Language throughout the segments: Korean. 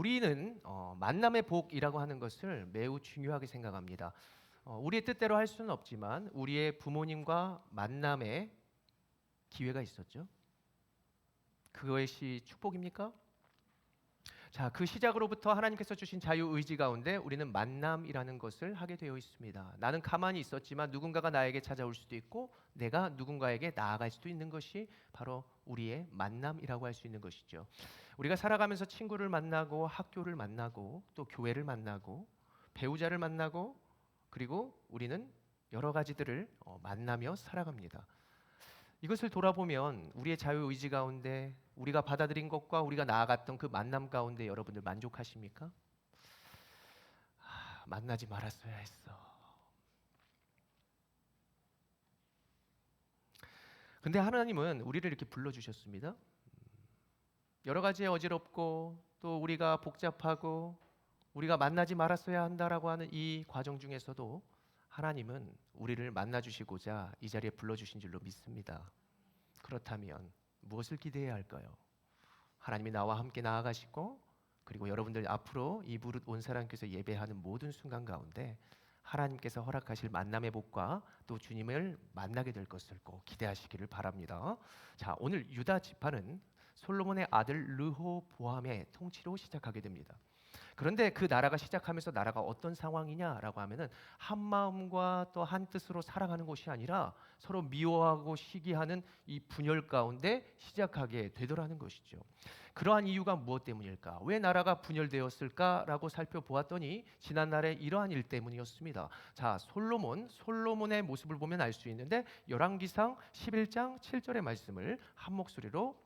우리는 만남의 복이라고 하는 것을 매우 중요하게 생각합니다. 우리의 뜻대로 할 수는 없지만 우리의 부모님과 만남의 기회가 있었죠. 그것이 축복입니까? 자, 그 시작으로부터 하나님께서 주신 자유 의지 가운데 우리는 만남이라는 것을 하게 되어 있습니다. 나는 가만히 있었지만 누군가가 나에게 찾아올 수도 있고 내가 누군가에게 나아갈 수도 있는 것이 바로 우리의 만남이라고 할 수 있는 것이죠. 우리가 살아가면서 친구를 만나고 학교를 만나고 또 교회를 만나고 배우자를 만나고 그리고 우리는 여러 가지들을 만나며 살아갑니다. 이것을 돌아보면 우리의 자유의지 가운데 우리가 받아들인 것과 우리가 나아갔던 그 만남 가운데 여러분들 만족하십니까? 만나지 말았어야 했어. 근데 하나님은 우리를 이렇게 불러주셨습니다. 여러 가지 어지럽고 또 우리가 복잡하고 우리가 만나지 말았어야 한다라고 하는 이 과정 중에서도 하나님은 우리를 만나주시고자 이 자리에 불러주신 줄로 믿습니다. 그렇다면 무엇을 기대해야 할까요? 하나님이 나와 함께 나아가시고 그리고 여러분들 앞으로 이 무릇 온 사람께서 예배하는 모든 순간 가운데 하나님께서 허락하실 만남의 복과 또 주님을 만나게 될 것을 꼭 기대하시기를 바랍니다. 자, 오늘 유다 지파는 솔로몬의 아들 르호보암의 통치로 시작하게 됩니다. 그런데 그 나라가 시작하면서 나라가 어떤 상황이냐라고 하면은 한 마음과 또 한 뜻으로 살아가는 것이 아니라 서로 미워하고 시기하는 이 분열 가운데 시작하게 되더라는 것이죠. 그러한 이유가 무엇 때문일까? 왜 나라가 분열되었을까라고 살펴보았더니 지난날에 이러한 일 때문이었습니다. 자, 솔로몬의 모습을 보면 알 수 있는데 열왕기상 11장 7절의 말씀을 한 목소리로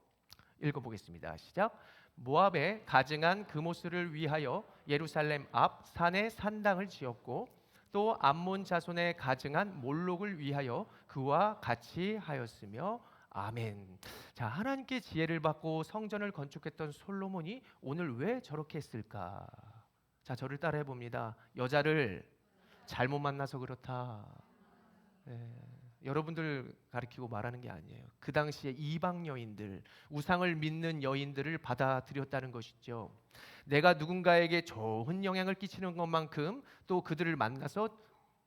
읽어보겠습니다. 시작. 모압에 가증한 그모스를 위하여 예루살렘 앞 산에 산당을 지었고 또 암몬 자손의 가증한 몰록을 위하여 그와 같이 하였으며 아멘. 자, 하나님께 지혜를 받고 성전을 건축했던 솔로몬이 오늘 왜 저렇게 했을까? 자, 저를 따라해 봅니다. 여자를 잘못 만나서 그렇다. 네. 여러분들 가리키고 말하는 게 아니에요. 그 당시에 이방 여인들, 우상을 믿는 여인들을 받아들였다는 것이죠. 내가 누군가에게 좋은 영향을 끼치는 것만큼 또 그들을 만나서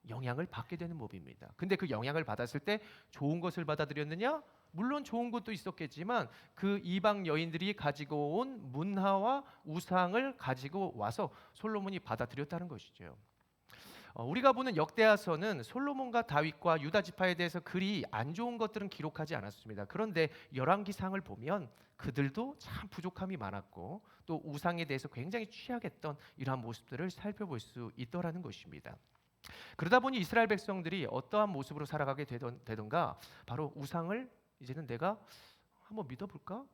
영향을 받게 되는 법입니다. 근데 그 영향을 받았을 때 좋은 것을 받아들였느냐? 물론 좋은 것도 있었겠지만 그 이방 여인들이 가지고 온 문화와 우상을 가지고 와서 솔로몬이 받아들였다는 것이죠. 우리가 보는 역대하서는 솔로몬과 다윗과 유다 지파에 대해서 그리 안 좋은 것들은 기록하지 않았습니다. 그런데 열왕기상을 보면 그들도 참 부족함이 많았고 또 우상에 대해서 굉장히 취약했던 이러한 모습들을 살펴볼 수 있더라는 것입니다. 그러다 보니 이스라엘 백성들이 어떠한 모습으로 살아가게 되던가 바로 우상을 이제는 내가 한번 믿어볼까?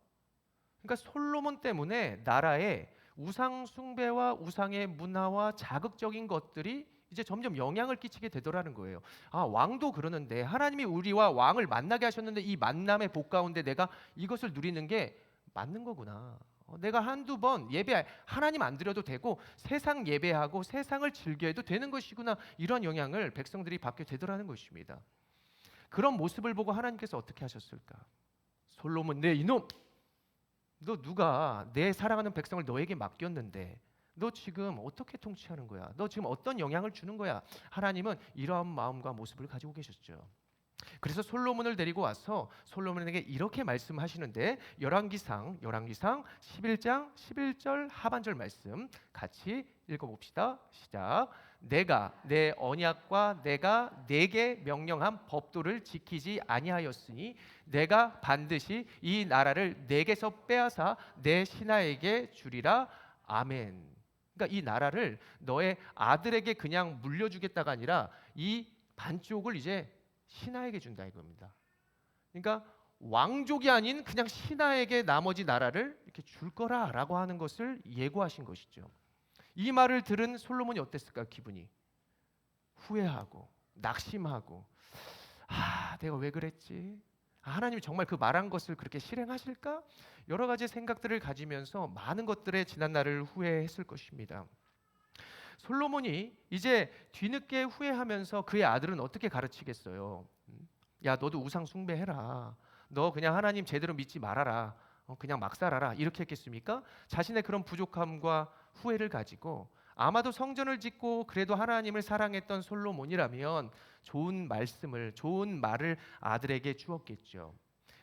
그러니까 솔로몬 때문에 나라에 우상 숭배와 우상의 문화와 자극적인 것들이 이제 점점 영향을 끼치게 되더라는 거예요. 아, 왕도 그러는데 하나님이 우리와 왕을 만나게 하셨는데 이 만남의 복 가운데 내가 이것을 누리는 게 맞는 거구나. 내가 한두 번 예배 하나님 안 드려도 되고 세상 예배하고 세상을 즐겨해도 되는 것이구나. 이런 영향을 백성들이 받게 되더라는 것입니다. 그런 모습을 보고 하나님께서 어떻게 하셨을까? 솔로몬 내 이놈! 너 누가 내 사랑하는 백성을 너에게 맡겼는데 너 지금 어떻게 통치하는 거야? 너 지금 어떤 영향을 주는 거야? 하나님은 이러한 마음과 모습을 가지고 계셨죠. 그래서 솔로몬을 데리고 와서 솔로몬에게 이렇게 말씀하시는데 열왕기상 11장 11절 하반절 말씀 같이 읽어봅시다. 시작. 내가 내 언약과 내가 내게 명령한 법도를 지키지 아니하였으니 내가 반드시 이 나라를 내게서 빼앗아 내 신하에게 주리라. 아멘. 그러니까 이 나라를 너의 아들에게 그냥 물려주겠다가 아니라 이 반쪽을 이제 신하에게 준다 이겁니다. 그러니까 왕족이 아닌 그냥 신하에게 나머지 나라를 이렇게 줄 거라라고 하는 것을 예고하신 것이죠. 이 말을 들은 솔로몬이 어땠을까 기분이? 후회하고 낙심하고 내가 왜 그랬지? 하나님이 정말 그 말한 것을 그렇게 실행하실까? 여러 가지 생각들을 가지면서 많은 것들에 지난 날을 후회했을 것입니다. 솔로몬이 이제 뒤늦게 후회하면서 그의 아들은 어떻게 가르치겠어요? 야, 너도 우상 숭배해라. 너 그냥 하나님 제대로 믿지 말아라. 그냥 막 살아라. 이렇게 했겠습니까? 자신의 그런 부족함과 후회를 가지고 아마도 성전을 짓고 그래도 하나님을 사랑했던 솔로몬이라면 좋은 말씀을, 좋은 말을 아들에게 주었겠죠.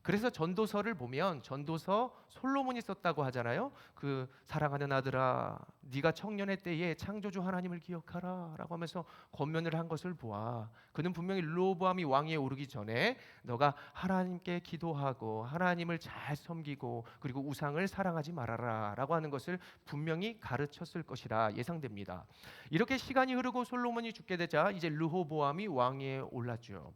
그래서 전도서를 보면 전도서 솔로몬이 썼다고 하잖아요. 그 사랑하는 아들아, 네가 청년의 때에 창조주 하나님을 기억하라라고 하면서 권면을 한 것을 보아. 그는 분명히 르호보암이 왕위에 오르기 전에 너가 하나님께 기도하고 하나님을 잘 섬기고 그리고 우상을 사랑하지 말아라라고 하는 것을 분명히 가르쳤을 것이라 예상됩니다. 이렇게 시간이 흐르고 솔로몬이 죽게 되자 이제 르호보암이 왕위에 올랐죠.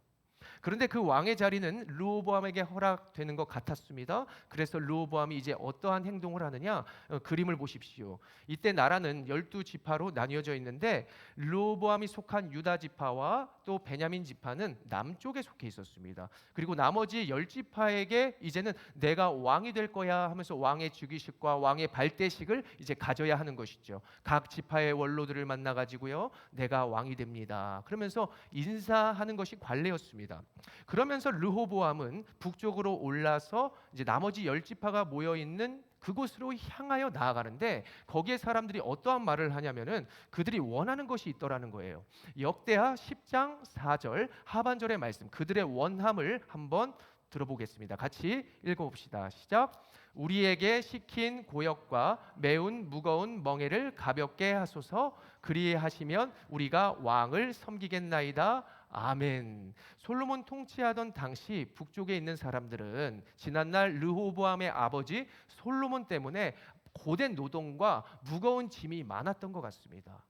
그런데 그 왕의 자리는 르호보암에게 허락되는 것 같았습니다. 그래서 르호보암이 이제 어떠한 행동을 하느냐? 그림을 보십시오. 이때 나라는 12지파로 나뉘어져 있는데 르호보암이 속한 유다 지파와 또 베냐민 지파는 남쪽에 속해 있었습니다. 그리고 나머지 10지파에게 이제는 내가 왕이 될 거야 하면서 왕의 즉위식과 왕의 발대식을 이제 가져야 하는 것이죠. 각 지파의 원로들을 만나 가지고요. 내가 왕이 됩니다. 그러면서 인사하는 것이 관례였습니다. 그러면서 르호보암은 북쪽으로 올라서 이제 나머지 10지파가 모여 있는 그곳으로 향하여 나아가는데 거기에 사람들이 어떠한 말을 하냐면은 그들이 원하는 것이 있더라는 거예요. 역대하 10장 4절 하반절의 말씀, 그들의 원함을 한번 들어보겠습니다. 같이 읽어봅시다. 시작. 우리에게 시킨 고역과 매운 무거운 멍에를 가볍게 하소서. 그리하시면 우리가 왕을 섬기겠나이다. 아멘. 솔로몬 통치하던 당시 북쪽에 있는 사람들은 지난날 르호보암의 아버지 솔로몬 때문에 고된 노동과 무거운 짐이 많았던 것 같습니다.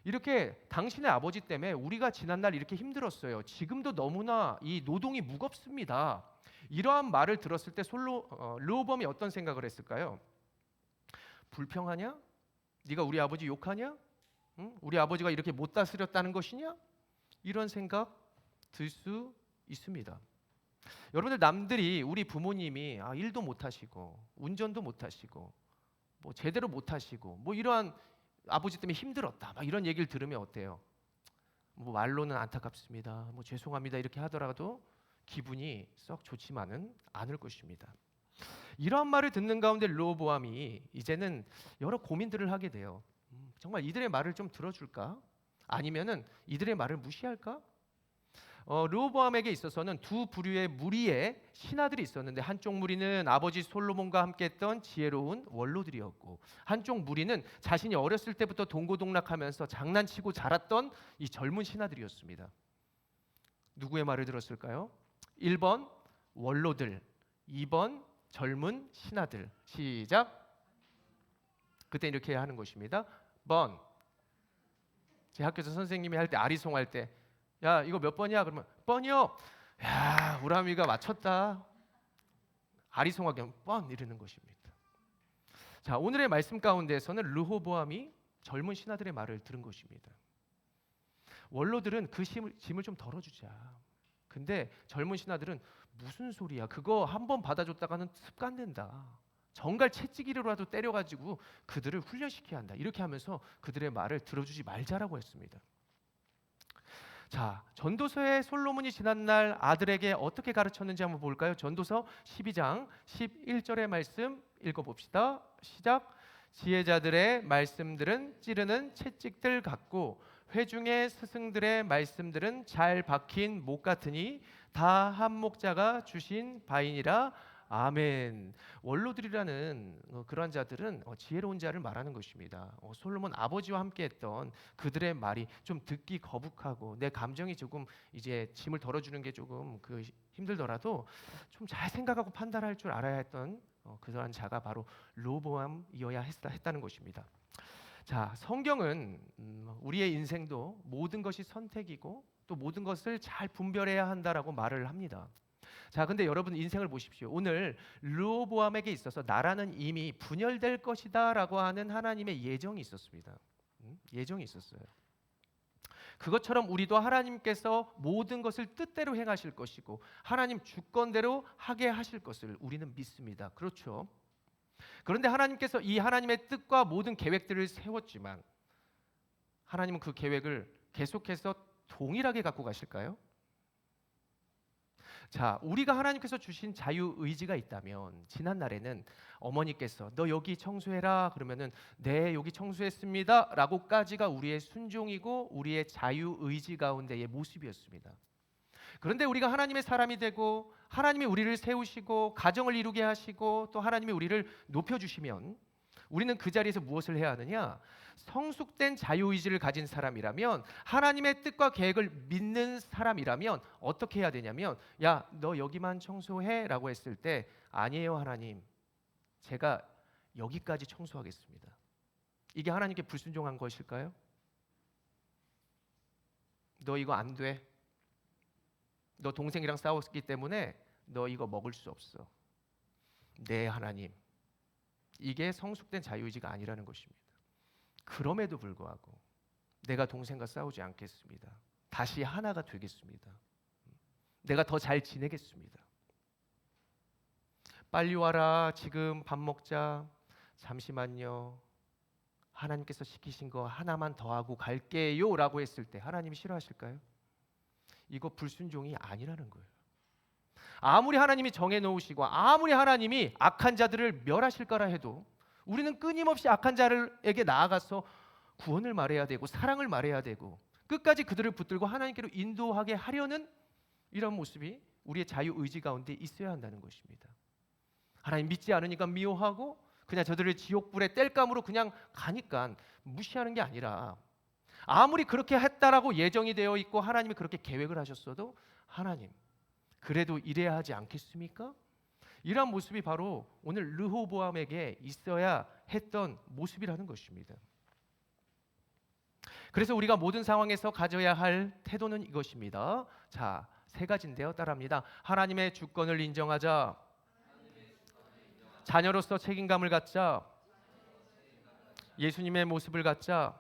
이렇게 당신의 아버지 때문에 우리가 지난날 이렇게 힘들었어요. 지금도 너무나 이 노동이 무겁습니다. 이러한 말을 들었을 때 르호보암이 어떤 생각을 했을까요? 불평하냐? 네가 우리 아버지 욕하냐? 응? 우리 아버지가 이렇게 못 다스렸다는 것이냐? 이런 생각 들 수 있습니다. 여러분들 남들이 우리 부모님이 일도 못 하시고 운전도 못 하시고 뭐 제대로 못 하시고 뭐 이러한 아버지 때문에 힘들었다 막 이런 얘기를 들으면 어때요? 뭐 말로는 안타깝습니다. 뭐 죄송합니다 이렇게 하더라도 기분이 썩 좋지만은 않을 것입니다. 이러한 말을 듣는 가운데 르호보암이 이제는 여러 고민들을 하게 돼요. 정말 이들의 말을 좀 들어줄까? 아니면은 이들의 말을 무시할까? 르호보암에게 있어서는 두 부류의 무리의 신하들이 있었는데 한쪽 무리는 아버지 솔로몬과 함께했던 지혜로운 원로들이었고 한쪽 무리는 자신이 어렸을 때부터 동고동락하면서 장난치고 자랐던 이 젊은 신하들이었습니다. 누구의 말을 들었을까요? 1번 원로들, 2번 젊은 신하들. 시작. 그때 이렇게 하는 것입니다. 번. 제 학교에서 선생님이 할 때 아리송할 때 야 이거 몇 번이야? 그러면 뻔이요. 야 우람이가 맞췄다. 아리송하게 뻔 이러는 것입니다. 자 오늘의 말씀 가운데에서는 르호보암이 젊은 신하들의 말을 들은 것입니다. 원로들은 그 짐을 좀 덜어주자. 근데 젊은 신하들은 무슨 소리야? 그거 한번 받아줬다가는 습관된다. 정갈 채찍이라도 때려가지고 그들을 훈련시켜야 한다. 이렇게 하면서 그들의 말을 들어주지 말자라고 했습니다. 자, 전도서에 솔로몬이 지난날 아들에게 어떻게 가르쳤는지 한번 볼까요? 전도서 12장 11절의 말씀 읽어봅시다. 시작. 지혜자들의 말씀들은 찌르는 채찍들 같고 회중의 스승들의 말씀들은 잘 박힌 목 같으니 다 한 목자가 주신 바이니라. 아멘. 원로들이라는 그러한 자들은 지혜로운 자를 말하는 것입니다. 솔로몬 아버지와 함께했던 그들의 말이 좀 듣기 거북하고 내 감정이 조금 이제 짐을 덜어주는 게 조금 힘들더라도 좀 잘 생각하고 판단할 줄 알아야 했던 그러한 자가 바로 르호보암이어야 했다는 것입니다. 자, 성경은 우리의 인생도 모든 것이 선택이고 또 모든 것을 잘 분별해야 한다라고 말을 합니다. 자, 근데 여러분 인생을 보십시오. 오늘 르호보암에게 있어서 나라는 이미 분열될 것이다라고 하는 하나님의 예정이 있었습니다. 예정이 있었어요. 그것처럼 우리도 하나님께서 모든 것을 뜻대로 행하실 것이고 하나님 주권대로 하게 하실 것을 우리는 믿습니다. 그렇죠? 그런데 하나님께서 이 하나님의 뜻과 모든 계획들을 세웠지만 하나님은 그 계획을 계속해서 동일하게 갖고 가실까요? 자, 우리가 하나님께서 주신 자유 의지가 있다면 지난 날에는 어머니께서 너 여기 청소해라 그러면은 네 여기 청소했습니다라고까지가 우리의 순종이고 우리의 자유 의지 가운데의 모습이었습니다. 그런데 우리가 하나님의 사람이 되고 하나님이 우리를 세우시고 가정을 이루게 하시고 또 하나님이 우리를 높여주시면 우리는 그 자리에서 무엇을 해야 하느냐? 성숙된 자유의지를 가진 사람이라면 하나님의 뜻과 계획을 믿는 사람이라면 어떻게 해야 되냐면 야, 너 여기만 청소해 라고 했을 때 아니에요 하나님, 제가 여기까지 청소하겠습니다. 이게 하나님께 불순종한 것일까요? 너 이거 안 돼. 너 동생이랑 싸웠기 때문에 너 이거 먹을 수 없어. 네 하나님, 이게 성숙된 자유의지가 아니라는 것입니다. 그럼에도 불구하고 내가 동생과 싸우지 않겠습니다. 다시 하나가 되겠습니다. 내가 더 잘 지내겠습니다. 빨리 와라. 지금 밥 먹자. 잠시만요. 하나님께서 시키신 거 하나만 더 하고 갈게요 라고 했을 때 하나님이 싫어하실까요? 이거 불순종이 아니라는 거예요. 아무리 하나님이 정해놓으시고 아무리 하나님이 악한 자들을 멸하실 거라 해도 우리는 끊임없이 악한 자들에게 나아가서 구원을 말해야 되고 사랑을 말해야 되고 끝까지 그들을 붙들고 하나님께로 인도하게 하려는 이런 모습이 우리의 자유의지 가운데 있어야 한다는 것입니다. 하나님 믿지 않으니까 미워하고 그냥 저들을 지옥불에 뗄감으로 그냥 가니까 무시하는 게 아니라 아무리 그렇게 했다라고 예정이 되어 있고 하나님이 그렇게 계획을 하셨어도 하나님 그래도 이래야 하지 않겠습니까? 이러한 모습이 바로 오늘 르호보암에게 있어야 했던 모습이라는 것입니다. 그래서 우리가 모든 상황에서 가져야 할 태도는 이것입니다. 자, 세 가지인데요. 따라합니다. 하나님의 주권을 인정하자. 자녀로서 책임감을 갖자. 예수님의 모습을 갖자.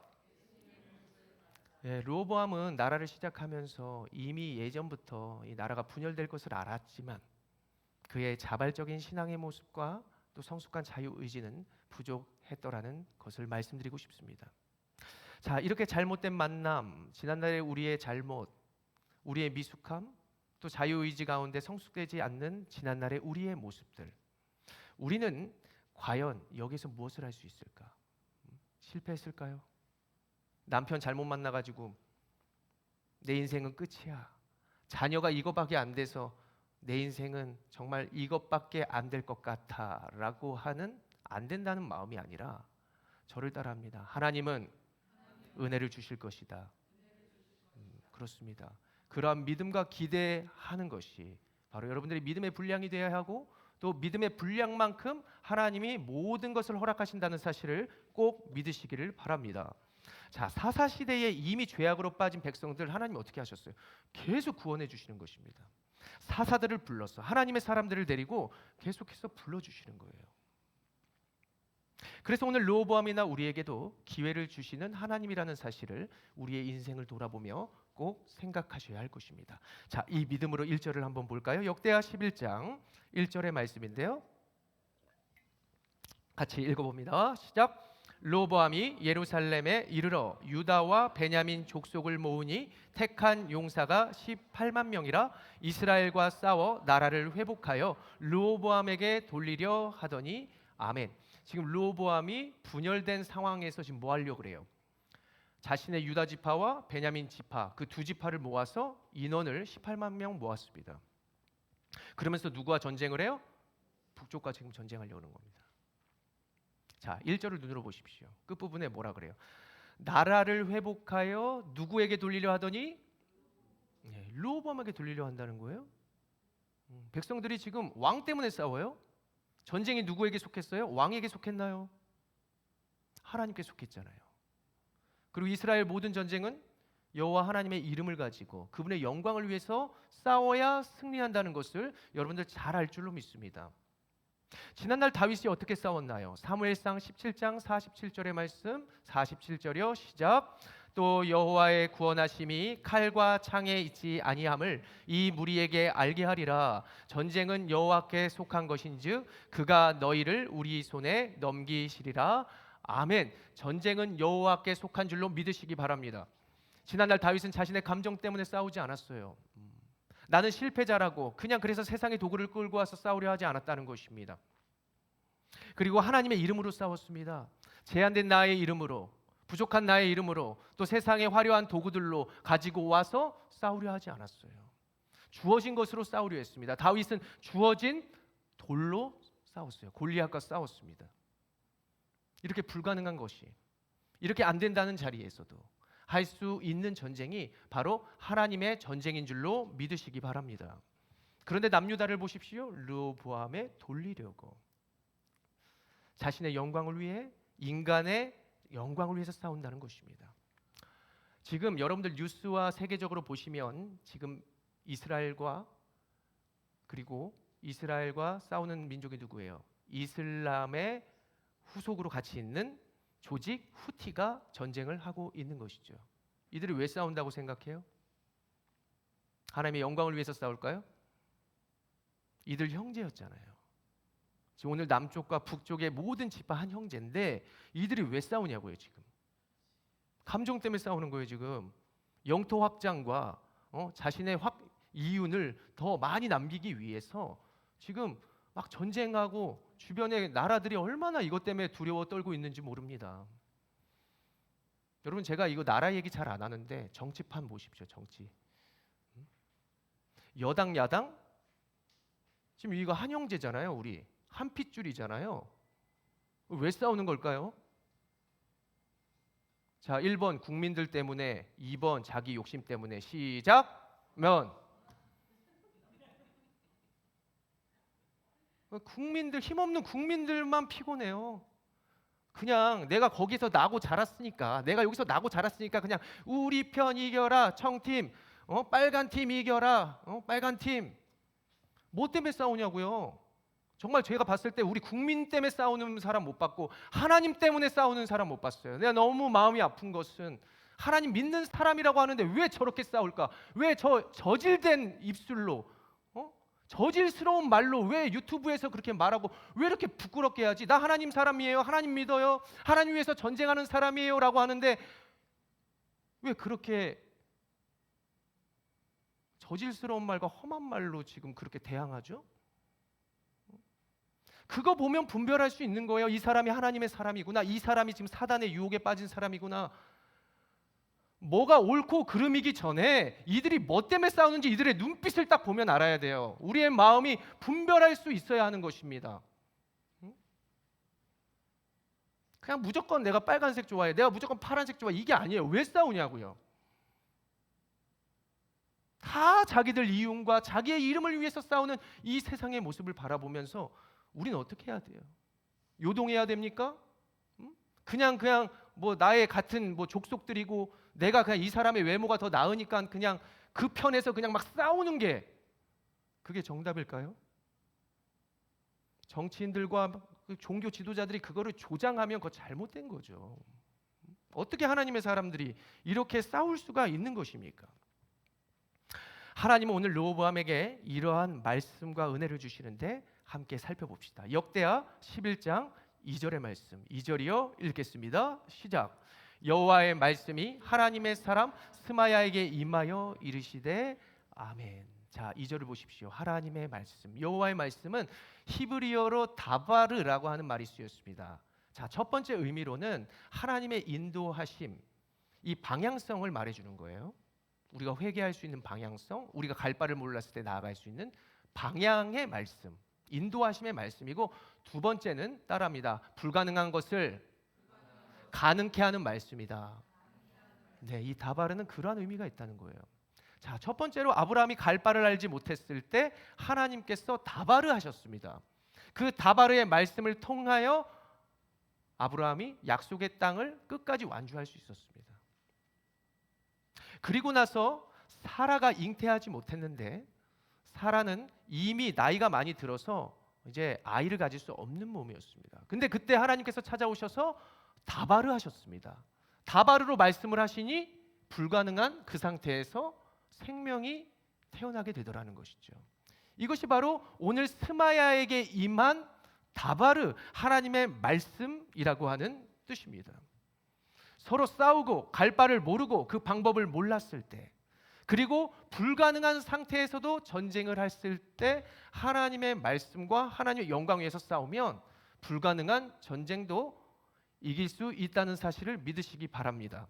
르호보암은 나라를 시작하면서 이미 예전부터 이 나라가 분열될 것을 알았지만 그의 자발적인 신앙의 모습과 또 성숙한 자유의지는 부족했더라는 것을 말씀드리고 싶습니다. 자, 이렇게 잘못된 만남, 지난날의 우리의 잘못, 우리의 미숙함, 또 자유의지 가운데 성숙되지 않는 지난날의 우리의 모습들, 우리는 과연 여기서 무엇을 할 수 있을까? 실패했을까요? 남편 잘못 만나가지고 내 인생은 끝이야. 자녀가 이거밖에 안 돼서 내 인생은 정말 이것밖에 안 될 것 같아 라고 하는 안 된다는 마음이 아니라 저를 따라합니다. 하나님은 은혜를 주실 것이다. 그렇습니다. 그러한 믿음과 기대하는 것이 바로 여러분들의 믿음의 분량이 되어야 하고 또 믿음의 분량만큼 하나님이 모든 것을 허락하신다는 사실을 꼭 믿으시기를 바랍니다. 자, 사사 시대에 이미 죄악으로 빠진 백성들 하나님 어떻게 하셨어요? 계속 구원해 주시는 것입니다. 사사들을 불러서 하나님의 사람들을 데리고 계속해서 불러주시는 거예요. 그래서 오늘 르호보암이나 우리에게도 기회를 주시는 하나님이라는 사실을 우리의 인생을 돌아보며 꼭 생각하셔야 할 것입니다. 자, 이 믿음으로 1절을 한번 볼까요? 역대하 11장 1절의 말씀인데요. 같이 읽어봅니다. 시작. 르호보암이 예루살렘에 이르러 유다와 베냐민 족속을 모으니 택한 용사가 18만 명이라 이스라엘과 싸워 나라를 회복하여 르호보암에게 돌리려 하더니 아멘. 지금 르호보암이 분열된 상황에서 지금 뭐 하려고 그래요? 자신의 유다 지파와 베냐민 지파 그 두 지파를 모아서 인원을 18만 명 모았습니다. 그러면서 누구와 전쟁을 해요? 북쪽과 지금 전쟁하려고 하는 겁니다. 자, 1절을 눈으로 보십시오. 끝부분에 뭐라 그래요? 나라를 회복하여 누구에게 돌리려 하더니 르호보암에게 돌리려 한다는 거예요. 백성들이 지금 왕 때문에 싸워요. 전쟁이 누구에게 속했어요? 왕에게 속했나요? 하나님께 속했잖아요. 그리고 이스라엘 모든 전쟁은 여호와 하나님의 이름을 가지고 그분의 영광을 위해서 싸워야 승리한다는 것을 여러분들 잘 알 줄로 믿습니다. 지난날 다윗이 어떻게 싸웠나요? 사무엘상 17장 47절의 말씀 47절이요. 시작. 또 여호와의 구원하심이 칼과 창에 있지 아니함을 이 무리에게 알게 하리라. 전쟁은 여호와께 속한 것인즉 그가 너희를 우리 손에 넘기시리라. 아멘. 전쟁은 여호와께 속한 줄로 믿으시기 바랍니다. 지난날 다윗은 자신의 감정 때문에 싸우지 않았어요. 나는 실패자라고 그냥 그래서 세상의 도구를 끌고 와서 싸우려 하지 않았다는 것입니다. 그리고 하나님의 이름으로 싸웠습니다. 제한된 나의 이름으로, 부족한 나의 이름으로, 또 세상의 화려한 도구들로 가지고 와서 싸우려 하지 않았어요. 주어진 것으로 싸우려 했습니다. 다윗은 주어진 돌로 싸웠어요. 골리앗과 싸웠습니다. 이렇게 불가능한 것이, 이렇게 안 된다는 자리에서도 할 수 있는 전쟁이 바로 하나님의 전쟁인 줄로 믿으시기 바랍니다. 그런데 남유다를 보십시오. 르호보암에 돌리려고 자신의 영광을 위해, 인간의 영광을 위해서 싸운다는 것입니다. 지금 여러분들 뉴스와 세계적으로 보시면 지금 이스라엘과 싸우는 민족이 누구예요? 이슬람의 후속으로 같이 있는 조직 후티가 전쟁을 하고 있는 것이죠. 이들이 왜 싸운다고 생각해요? 하나님의 영광을 위해서 싸울까요? 이들 형제였잖아요. 지금 오늘 남쪽과 북쪽의 모든 지파 한 형제인데 이들이 왜 싸우냐고요. 지금 감정 때문에 싸우는 거예요. 지금 영토 확장과 자신의 이윤을 더 많이 남기기 위해서 지금 막 전쟁하고 주변의 나라들이 얼마나 이것 때문에 두려워 떨고 있는지 모릅니다. 여러분, 제가 이거 나라 얘기 잘 안 하는데 정치판 보십시오. 정치. 여당 야당 지금 이거 한 형제잖아요. 우리 한 핏줄이잖아요. 왜 싸우는 걸까요? 자, 1번 국민들 때문에, 2번 자기 욕심 때문에. 시작면. 국민들, 힘없는 국민들만 피곤해요. 그냥 내가 거기서 나고 자랐으니까, 내가 여기서 나고 자랐으니까 그냥 우리 편 이겨라, 청팀, 빨간 팀 이겨라, 빨간 팀. 뭐 때문에 싸우냐고요? 정말 제가 봤을 때 우리 국민 때문에 싸우는 사람 못 봤고 하나님 때문에 싸우는 사람 못 봤어요. 내가 너무 마음이 아픈 것은 하나님 믿는 사람이라고 하는데 왜 저렇게 싸울까? 왜 저질된 입술로, 저질스러운 말로 왜 유튜브에서 그렇게 말하고 왜 이렇게 부끄럽게 해야지? 나 하나님 사람이에요. 하나님 믿어요. 하나님 위해서 전쟁하는 사람이에요 라고 하는데 왜 그렇게 저질스러운 말과 험한 말로 지금 그렇게 대항하죠? 그거 보면 분별할 수 있는 거예요. 이 사람이 하나님의 사람이구나. 이 사람이 지금 사단의 유혹에 빠진 사람이구나. 뭐가 옳고 그름이기 전에 이들이 뭐 때문에 싸우는지 이들의 눈빛을 딱 보면 알아야 돼요. 우리의 마음이 분별할 수 있어야 하는 것입니다. 그냥 무조건 내가 빨간색 좋아해, 내가 무조건 파란색 좋아해, 이게 아니에요. 왜 싸우냐고요. 다 자기들 이윤과 자기의 이름을 위해서 싸우는 이 세상의 모습을 바라보면서 우리는 어떻게 해야 돼요? 요동해야 됩니까? 그냥 뭐 나의 같은 뭐 족속들이고 내가 그냥 이 사람의 외모가 더 나으니까 그냥 그 편에서 그냥 막 싸우는 게 그게 정답일까요? 정치인들과 종교 지도자들이 그거를 조장하면 그거 잘못된 거죠. 어떻게 하나님의 사람들이 이렇게 싸울 수가 있는 것입니까? 하나님은 오늘 르호보암에게 이러한 말씀과 은혜를 주시는데 함께 살펴봅시다. 역대하 11장 2절의 말씀, 2절이요 읽겠습니다. 시작. 여호와의 말씀이 하나님의 사람 스마야에게 임하여 이르시되 아멘. 자, 2절을 보십시오. 하나님의 말씀, 여호와의 말씀은 히브리어로 다바르라고 하는 말이 쓰였습니다. 자, 첫 번째 의미로는 하나님의 인도하심, 이 방향성을 말해주는 거예요. 우리가 회개할 수 있는 방향성, 우리가 갈 바를 몰랐을 때 나아갈 수 있는 방향의 말씀, 인도하심의 말씀이고, 두 번째는 따라합니다. 불가능한 것을 가능케 하는 말씀이다. 네, 이 다바르는 그러한 의미가 있다는 거예요. 자, 첫 번째로 아브라함이 갈 바를 알지 못했을 때 하나님께서 다바르 하셨습니다. 그 다바르의 말씀을 통하여 아브라함이 약속의 땅을 끝까지 완주할 수 있었습니다. 그리고 나서 사라가 잉태하지 못했는데, 사라는 이미 나이가 많이 들어서 이제 아이를 가질 수 없는 몸이었습니다. 근데 그때 하나님께서 찾아오셔서 다바르 하셨습니다. 다바르로 말씀을 하시니 불가능한 그 상태에서 생명이 태어나게 되더라는 것이죠. 이것이 바로 오늘 스마야에게 임한 다바르, 하나님의 말씀이라고 하는 뜻입니다. 서로 싸우고 갈 바를 모르고 그 방법을 몰랐을 때, 그리고 불가능한 상태에서도 전쟁을 했을 때 하나님의 말씀과 하나님의 영광 위에서 싸우면 불가능한 전쟁도 이길 수 있다는 사실을 믿으시기 바랍니다.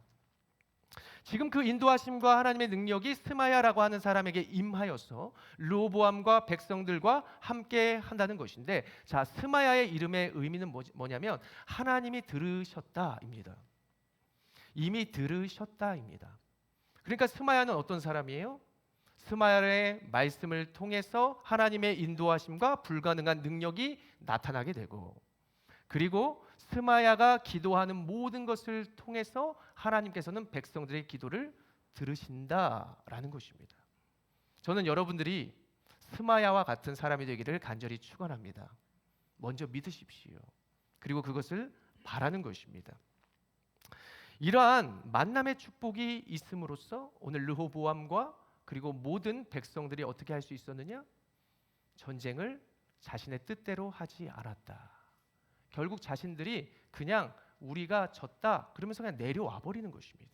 지금 그 인도하심과 하나님의 능력이 스마야라고 하는 사람에게 임하여서 르호보암과 백성들과 함께 한다는 것인데, 자, 스마야의 이름의 의미는 뭐냐면 하나님이 들으셨다입니다. 이미 들으셨다입니다. 그러니까 스마야는 어떤 사람이에요? 스마야의 말씀을 통해서 하나님의 인도하심과 불가능한 능력이 나타나게 되고, 그리고 스마야가 기도하는 모든 것을 통해서 하나님께서는 백성들의 기도를 들으신다라는 것입니다. 저는 여러분들이 스마야와 같은 사람이 되기를 간절히 축원합니다. 먼저 믿으십시오. 그리고 그것을 바라는 것입니다. 이러한 만남의 축복이 있음으로써 오늘 르호보암과 그리고 모든 백성들이 어떻게 할 수 있었느냐? 전쟁을 자신의 뜻대로 하지 않았다. 결국 자신들이 그냥 우리가 졌다 그러면서 그냥 내려와 버리는 것입니다.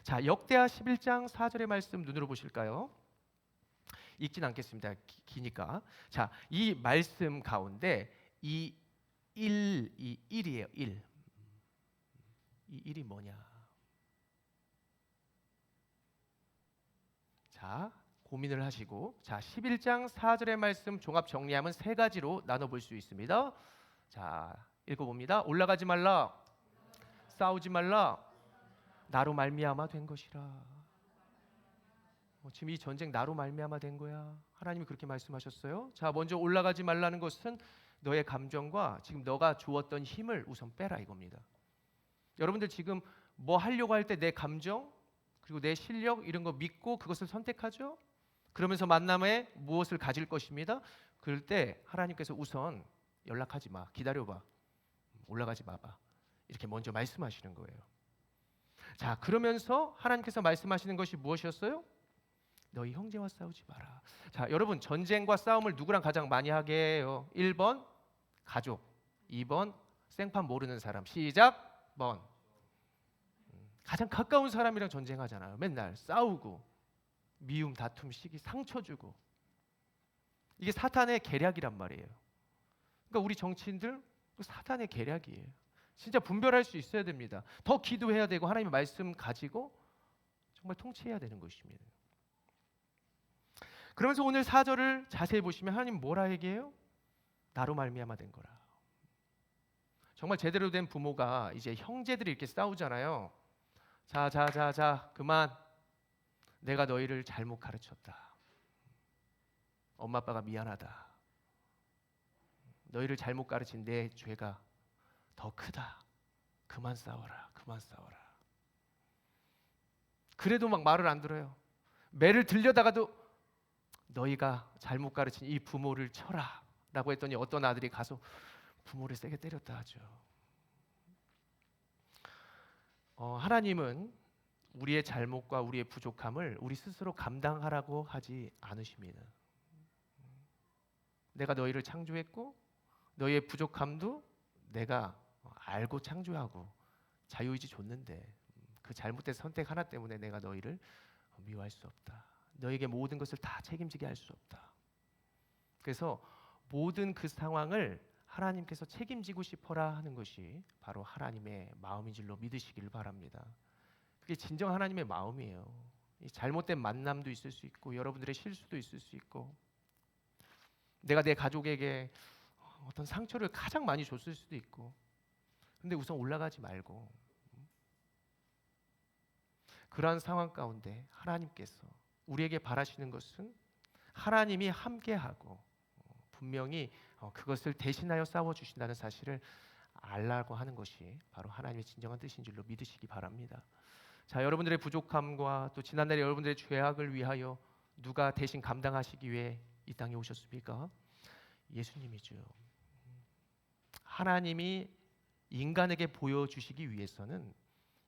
자, 역대하 11장 4절의 말씀 눈으로 보실까요? 읽진 않겠습니다. 기니까. 자, 이 말씀 가운데 이 1이에요. 1. 이 1이 뭐냐? 자, 고민을 하시고, 자, 11장 4절의 말씀 종합 정리하면 세 가지로 나눠 볼 수 있습니다. 자, 읽어봅니다. 올라가지 말라, 싸우지 말라, 나로 말미암아 된 것이라. 지금 이 전쟁 나로 말미암아 된 거야. 하나님이 그렇게 말씀하셨어요. 자, 먼저 올라가지 말라는 것은 너의 감정과 지금 너가 주었던 힘을 우선 빼라 이겁니다. 여러분들 지금 뭐 하려고 할 때 내 감정 그리고 내 실력 이런 거 믿고 그것을 선택하죠. 그러면서 만남에 무엇을 가질 것입니다. 그럴 때 하나님께서 우선 연락하지 마, 기다려봐, 올라가지 마봐, 이렇게 먼저 말씀하시는 거예요. 자, 그러면서 하나님께서 말씀하시는 것이 무엇이었어요? 너희 형제와 싸우지 마라. 자, 여러분 전쟁과 싸움을 누구랑 가장 많이 하게 해요? 1번 가족, 2번 생판 모르는 사람. 시작. 번. 가장 가까운 사람이랑 전쟁하잖아요. 맨날 싸우고 미움, 다툼, 시기, 상처 주고. 이게 사탄의 계략이란 말이에요. 그러니까 우리 정치인들 사탄의 계략이에요. 진짜 분별할 수 있어야 됩니다. 더 기도해야 되고 하나님의 말씀 가지고 정말 통치해야 되는 것입니다. 그러면서 오늘 4절을 자세히 보시면 하나님 뭐라 얘기해요? 나로 말미암아 된 거라. 정말 제대로 된 부모가 이제 형제들이 이렇게 싸우잖아요. 자, 그만. 내가 너희를 잘못 가르쳤다. 엄마 아빠가 미안하다. 너희를 잘못 가르친 내 죄가 더 크다. 그만 싸워라. 그만 싸워라. 그래도 막 말을 안 들어요. 매를 들려다가도 너희가 잘못 가르친 이 부모를 쳐라 라고 했더니 어떤 아들이 가서 부모를 세게 때렸다 하죠. 하나님은 우리의 잘못과 우리의 부족함을 우리 스스로 감당하라고 하지 않으십니다. 내가 너희를 창조했고 너희의 부족함도 내가 알고 창조하고 자유의지 줬는데 그 잘못된 선택 하나 때문에 내가 너희를 미워할 수 없다. 너에게 모든 것을 다 책임지게 할 수 없다. 그래서 모든 그 상황을 하나님께서 책임지고 싶어라 하는 것이 바로 하나님의 마음인 줄로 믿으시길 바랍니다. 그게 진정 하나님의 마음이에요. 잘못된 만남도 있을 수 있고 여러분들의 실수도 있을 수 있고 내가 내 가족에게 어떤 상처를 가장 많이 줬을 수도 있고 근데 우선 올라가지 말고 그러한 상황 가운데 하나님께서 우리에게 바라시는 것은 하나님이 함께하고 분명히 그것을 대신하여 싸워주신다는 사실을 알라고 하는 것이 바로 하나님의 진정한 뜻인 줄로 믿으시기 바랍니다. 자, 여러분들의 부족함과 또 지난날의 여러분들의 죄악을 위하여 누가 대신 감당하시기 위해 이 땅에 오셨습니까? 예수님이죠. 하나님이 인간에게 보여주시기 위해서는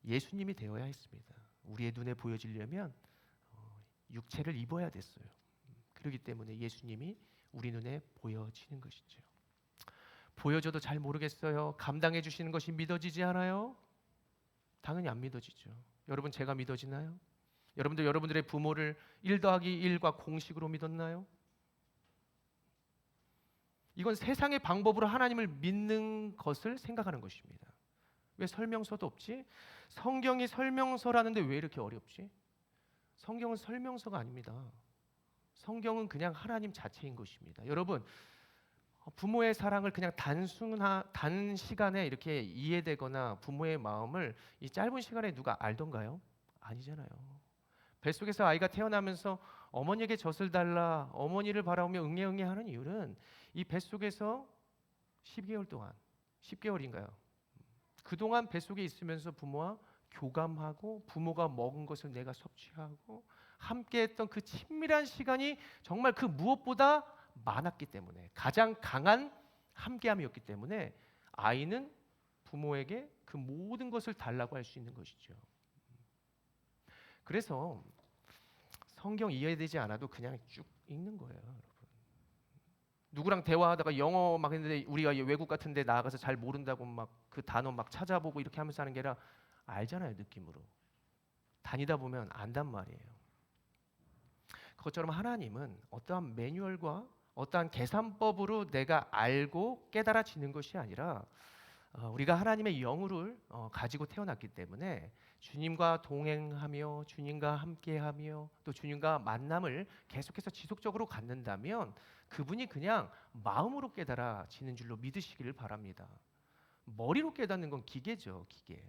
예수님이 되어야 했습니다. 우리의 눈에 보여지려면 육체를 입어야 됐어요. 그렇기 때문에 예수님이 우리 눈에 보여지는 것이죠. 보여줘도 잘 모르겠어요. 감당해 주시는 것이 믿어지지 않아요? 당연히 안 믿어지죠. 여러분 제가 믿어지나요? 여러분들의 부모를 1 더하기 1과 공식으로 믿었나요? 이건 세상의 방법으로 하나님을 믿는 것을 생각하는 것입니다. 왜 설명서도 없지? 성경이 설명서라는데 왜 이렇게 어렵지? 성경은 설명서가 아닙니다. 성경은 그냥 하나님 자체인 것입니다. 여러분, 부모의 사랑을 그냥 단 시간에 이렇게 이해되거나 부모의 마음을 이 짧은 시간에 누가 알던가요? 아니잖아요. 뱃속에서 아이가 태어나면서 어머니에게 젖을 달라 어머니를 바라보며 응애응애 하는 이유는 이 뱃속에서 12개월 동안 10개월인가요? 그동안 뱃속에 있으면서 부모와 교감하고 부모가 먹은 것을 내가 섭취하고 함께했던 그 친밀한 시간이 정말 그 무엇보다 많았기 때문에 가장 강한 함께함이었기 때문에 아이는 부모에게 그 모든 것을 달라고 할 수 있는 것이죠. 그래서 성경 이해되지 않아도 그냥 쭉 읽는 거예요, 여러분. 누구랑 대화하다가 영어 막 했는데 우리가 외국 같은데 나가서 잘 모른다고 막 그 단어 막 찾아보고 이렇게 하면서 하는 게 아니라 알잖아요, 느낌으로. 다니다 보면 안단 말이에요. 그것처럼 하나님은 어떠한 매뉴얼과 어떠한 계산법으로 내가 알고 깨달아지는 것이 아니라 우리가 하나님의 영을 가지고 태어났기 때문에 주님과 동행하며 주님과 함께하며 또 주님과 만남을 계속해서 지속적으로 갖는다면 그분이 그냥 마음으로 깨달아지는 줄로 믿으시기를 바랍니다. 머리로 깨닫는 건 기계죠, 기계.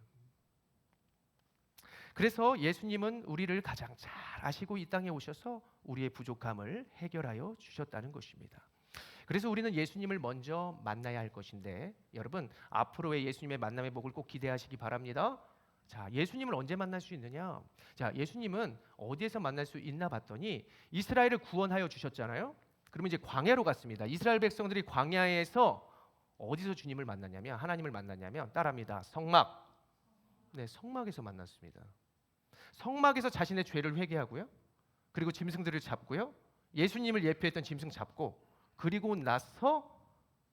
그래서 예수님은 우리를 가장 잘 아시고 이 땅에 오셔서 우리의 부족함을 해결하여 주셨다는 것입니다. 그래서 우리는 예수님을 먼저 만나야 할 것인데 여러분 앞으로의 예수님의 만남의 복을 꼭 기대하시기 바랍니다. 자, 예수님을 언제 만날 수 있느냐? 자, 예수님은 어디에서 만날 수 있나 봤더니 이스라엘을 구원하여 주셨잖아요. 그러면 이제 광야로 갔습니다. 이스라엘 백성들이 광야에서 어디서 주님을 만났냐면 하나님을 만났냐면 따라합니다. 성막. 네, 성막에서 만났습니다. 성막에서 자신의 죄를 회개하고요. 그리고 짐승들을 잡고요. 예수님을 예표했던 짐승 잡고 그리고 나서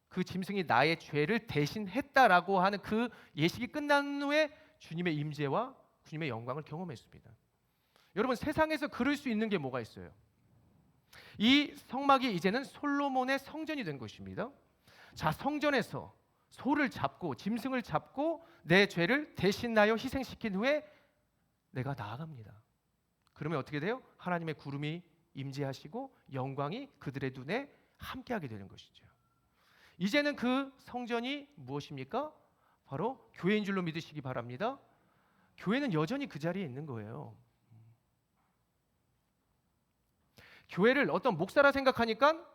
그 짐승이 나의 죄를 대신했다라고 하는 그 예식이 끝난 후에 주님의 임재와 주님의 영광을 경험했습니다. 여러분 세상에서 그럴 수 있는 게 뭐가 있어요? 이 성막이 이제는 솔로몬의 성전이 된 것입니다. 자, 성전에서 소를 잡고 짐승을 잡고 내 죄를 대신하여 희생시킨 후에 내가 나아갑니다. 그러면 어떻게 돼요? 하나님의 구름이 임재하시고 영광이 그들의 눈에 함께하게 되는 것이죠. 이제는 그 성전이 무엇입니까? 바로 교회인 줄로 믿으시기 바랍니다. 교회는 여전히 그 자리에 있는 거예요. 교회를 어떤 목사라 생각하니까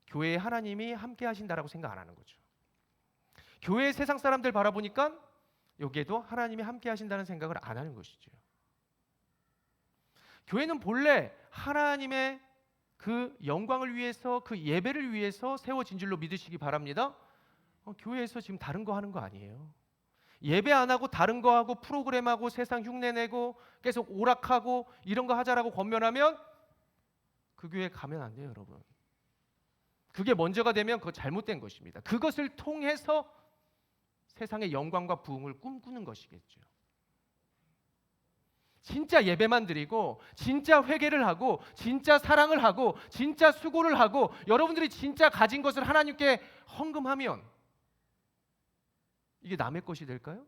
교회에 하나님이 함께 하신다라고 생각 안 하는 거죠. 교회의 세상 사람들 바라보니까 여기에도 하나님이 함께 하신다는 생각을 안 하는 것이죠. 교회는 본래 하나님의 그 영광을 위해서 그 예배를 위해서 세워진 줄로 믿으시기 바랍니다. 교회에서 지금 다른 거 하는 거 아니에요. 예배 안 하고 다른 거 하고 프로그램하고 세상 흉내내고 계속 오락하고 이런 거 하자라고 권면하면 그 교회 가면 안 돼요, 여러분. 그게 먼저가 되면 그거 잘못된 것입니다. 그것을 통해서 세상의 영광과 부흥을 꿈꾸는 것이겠죠. 진짜 예배만 드리고 진짜 회개를 하고 진짜 사랑을 하고 진짜 수고를 하고 여러분들이 진짜 가진 것을 하나님께 헌금하면 이게 남의 것이 될까요?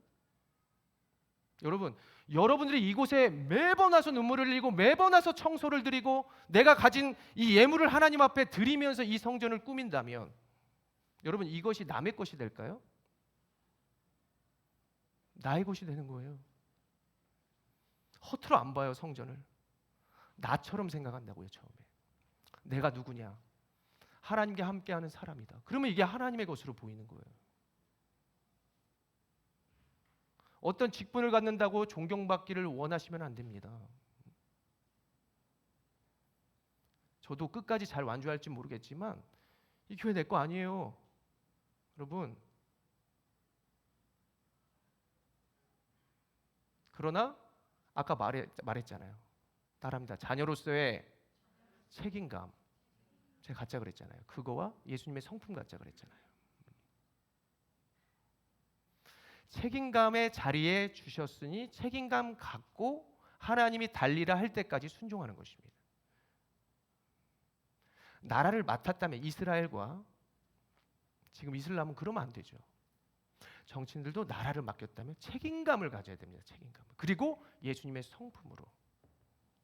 여러분들이 이곳에 매번 와서 눈물을 흘리고 매번 와서 청소를 드리고 내가 가진 이 예물을 하나님 앞에 드리면서 이 성전을 꾸민다면 여러분 이것이 남의 것이 될까요? 나의 것이 되는 거예요. 허투루 안 봐요, 성전을. 나처럼 생각한다고요, 처음에. 내가 누구냐? 하나님께 함께하는 사람이다. 그러면 이게 하나님의 것으로 보이는 거예요. 어떤 직분을 갖는다고 존경받기를 원하시면 안 됩니다. 저도 끝까지 잘 완주할지 모르겠지만 이 교회 내 거 아니에요. 여러분. 그러나 아까 말했잖아요. 따라합니다. 자녀로서의 책임감. 제가 갖자 그랬잖아요. 그거와 예수님의 성품 갖자 그랬잖아요. 책임감의 자리에 주셨으니 책임감 갖고 하나님이 달리라 할 때까지 순종하는 것입니다. 나라를 맡았다면 이스라엘과 지금 이슬람은 그러면 안 되죠. 정치인들도 나라를 맡겼다면 책임감을 가져야 됩니다. 책임감을. 그리고 예수님의 성품으로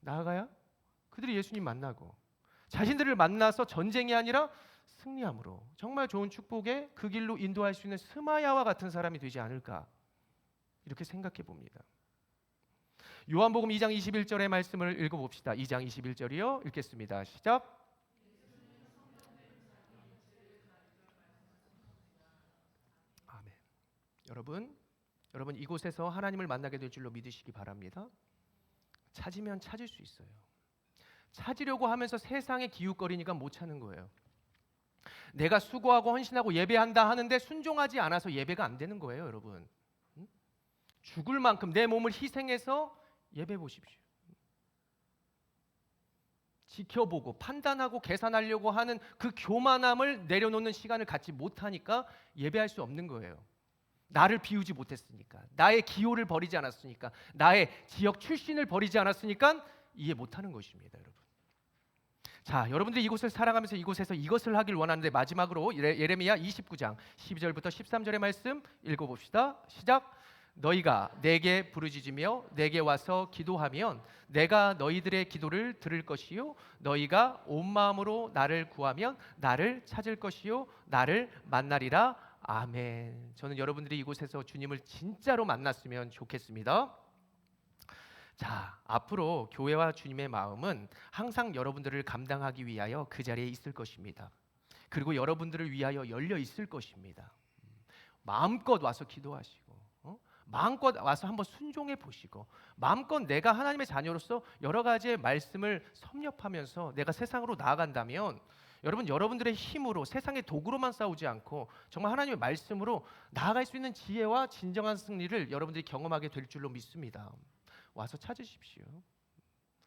나아가야 그들이 예수님 만나고 자신들을 만나서 전쟁이 아니라 승리함으로 정말 좋은 축복의 그 길로 인도할 수 있는 스마야와 같은 사람이 되지 않을까 이렇게 생각해 봅니다. 요한복음 2장 21절의 말씀을 읽어봅시다. 2장 21절이요. 읽겠습니다. 시작. 아멘. 여러분 이곳에서 하나님을 만나게 될 줄로 믿으시기 바랍니다. 찾으면 찾을 수 있어요. 찾으려고 하면서 세상의 기웃거리니까 못 찾는 거예요. 내가 수고하고 헌신하고 예배한다 하는데 순종하지 않아서 예배가 안 되는 거예요, 여러분. 죽을 만큼 내 몸을 희생해서 예배 보십시오. 지켜보고 판단하고 계산하려고 하는 그 교만함을 내려놓는 시간을 갖지 못하니까 예배할 수 없는 거예요. 나를 비우지 못했으니까, 나의 기호를 버리지 않았으니까, 나의 지역 출신을 버리지 않았으니까 이해 못하는 것입니다, 여러분. 자, 여러분들이 이곳을 살아가면서 이곳에서 이것을 하길 원하는데 마지막으로 예레미야 29장 12절부터 13절의 말씀 읽어봅시다. 시작. 너희가 내게 부르짖으며 내게 와서 기도하면 내가 너희들의 기도를 들을 것이요 너희가 온 마음으로 나를 구하면 나를 찾을 것이요 나를 만나리라. 아멘. 저는 여러분들이 이곳에서 주님을 진짜로 만났으면 좋겠습니다. 자, 앞으로 교회와 주님의 마음은 항상 여러분들을 감당하기 위하여 그 자리에 있을 것입니다. 그리고 여러분들을 위하여 열려 있을 것입니다. 마음껏 와서 기도하시고 마음껏 와서 한번 순종해 보시고 마음껏 내가 하나님의 자녀로서 여러 가지의 말씀을 섭렵하면서 내가 세상으로 나아간다면 여러분들의 힘으로 세상의 도구로만 싸우지 않고 정말 하나님의 말씀으로 나아갈 수 있는 지혜와 진정한 승리를 여러분들이 경험하게 될 줄로 믿습니다. 와서 찾으십시오.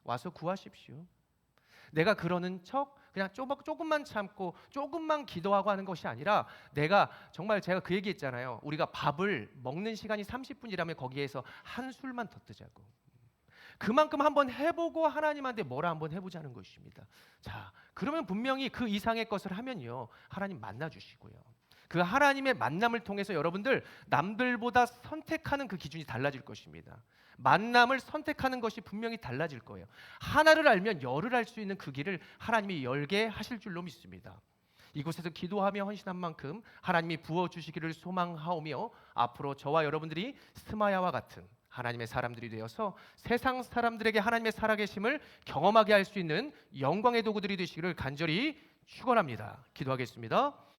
와서 구하십시오. 내가 그러는 척 그냥 조금만 참고 조금만 기도하고 하는 것이 아니라 내가 정말 제가 그 얘기했잖아요. 우리가 밥을 먹는 시간이 30분이라면 거기에서 한 술만 더 뜨자고. 그만큼 한번 해보고 하나님한테 뭐라 한번 해보자는 것입니다. 자, 그러면 분명히 그 이상의 것을 하면요 하나님 만나주시고요. 그 하나님의 만남을 통해서 여러분들 남들보다 선택하는 그 기준이 달라질 것입니다. 만남을 선택하는 것이 분명히 달라질 거예요. 하나를 알면 열을 알 수 있는 그 길을 하나님이 열게 하실 줄로 믿습니다. 이곳에서 기도하며 헌신한 만큼 하나님이 부어주시기를 소망하오며 앞으로 저와 여러분들이 스마야와 같은 하나님의 사람들이 되어서 세상 사람들에게 하나님의 살아계심을 경험하게 할 수 있는 영광의 도구들이 되시기를 간절히 축원합니다. 기도하겠습니다.